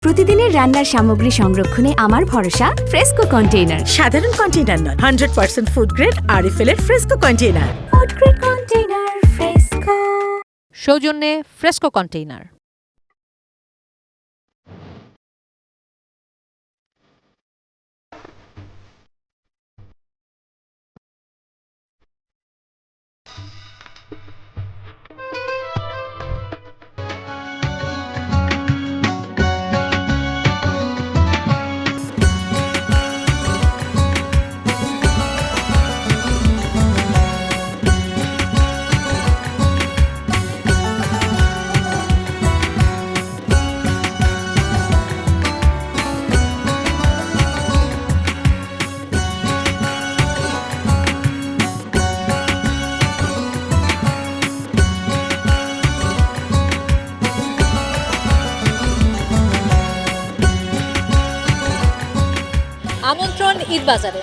প্রতিদিনের রান্নার সামগ্রী সংরক্ষণে আমার ভরসা ফ্রেস্কো কন্টেইনার। সাধারণ কন্টেইনার নয়, 100% ফুড গ্রেড আরএফএল এর fresco container. Food grade container fresco. সৌজন্যে ফ্রেস্কো কন্টেইনার। আমন্ত্রণ ঈদ বাজারে।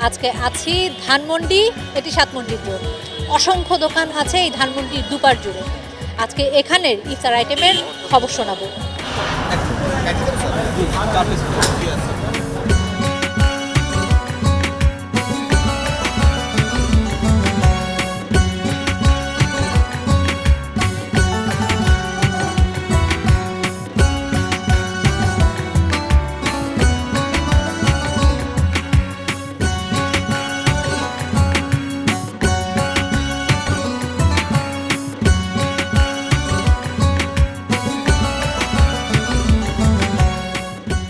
আজকে আছি ধানমন্ডি, এটি সাতমন্ডির রোড। অসংখ্য দোকান আছে এই ধানমন্ডির দুপার জুড়ে। আজকে এখানের ইফতার আইটেমের খবর শোনাবো।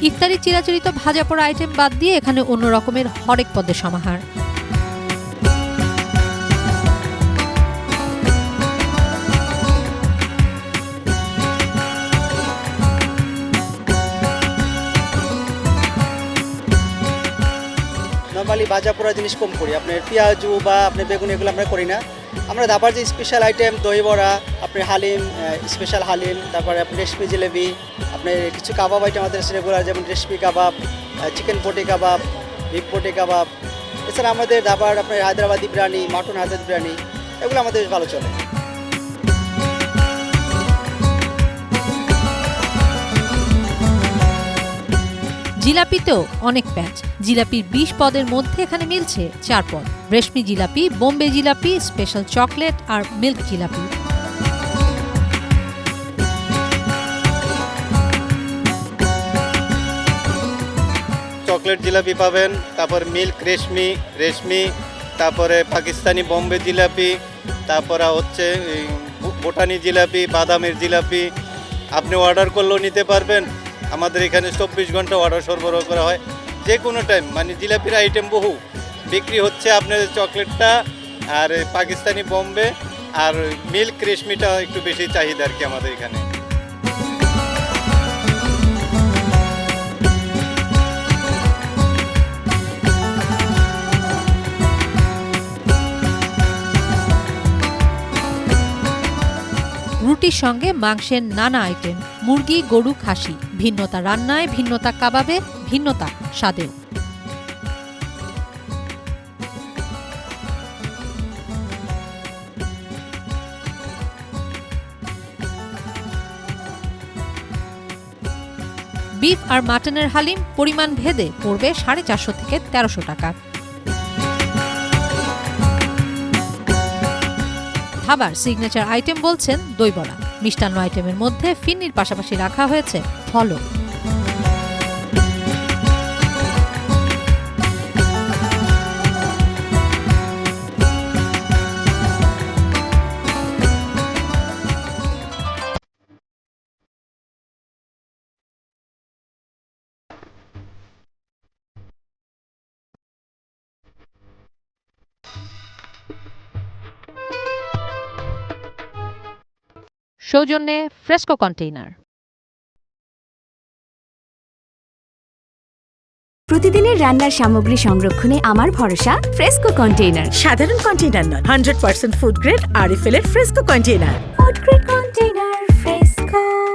ইফতারি চিরাচরিত ভাজা পোড়া আইটেম বাদ দিয়ে এখানে অন্য রকমের হরেক পদের সমাহার। নর্মালি ভাজা পোড়া জিনিস কম করি, আপনার পেঁয়াজু বা আপনার বেগুন এগুলো আমরা করি না। আমরা ধাবার যে স্পেশাল আইটেম দই বড়া, আপনার হালিম, স্পেশাল হালিম, তারপরে আপনার রেশমি জিলেবি, আপনার কিছু কাবাব আইটেম আমাদের রেগুলার, যেমন রেশমি কাবাব, চিকেন পটি কাবাব, বিফ পটি কাবাব। এছাড়া আমাদের ধাবার আপনার হায়দ্রাবাদি বিরিয়ানি, মাটন হায়দ্রাবাদি বিরিয়ানি, এগুলো আমাদের বেশ ভালো চলে। জিলাপিতেও অনেক প্যাচ। জিলাপির 20 পদের মধ্যে এখানে মিলছে 4 পদ: রেশমি জিলাপি, বোম্বে জিলাপি, স্পেশাল চকলেট আর মিল্ক জিলাপি। চকলেট জিলাপি পাবেন, তারপর মিল্ক রেশমি, তারপরে পাকিস্তানি বোম্বে জিলাপি, তারপরে হচ্ছে বোটানি জিলাপি, বাদামের জিলাপি। আপনি অর্ডার করলেও নিতে পারবেন। আমাদের এখানে 24 ঘন্টা অর্ডার সরবরাহ করা হয়, যে কোনো টাইম। মানে জিলাপির আইটেম বহু বিক্রি হচ্ছে। আপনার চকলেটটা আর পাকিস্তানি বোম্বে আর মিল্ক রেশমিটা একটু বেশি চাহিদা আর কি আমাদের এখানে। রুটির সঙ্গে মাংসের নানা আইটেম: মুরগি, গরু, খাসি। ভিন্নতা রান্নায়, ভিন্নতা কাবাবে, ভিন্নতা স্বাদেও। বিফ আর মাটনের হালিম পরিমাণ ভেদে পড়বে 450 থেকে 1300 টাকা। ধাবার সিগনেচার আইটেম বলছেন দই বড়া। মিষ্টান্ন আইটেমের মধ্যে ফিন্নির পাশাপাশি রাখা হয়েছে ফলও। সৌজন্যে ফ্রেস্কো কন্টেইনার। প্রতিদিনের রান্নার সামগ্রী সংরক্ষণে আমার ভরসা ফ্রেস্কো কন্টেইনার। সাধারণ কন্টেইনার নয়, 100% ফুড গ্রেড আরএফএল এর fresco container. Food grade container.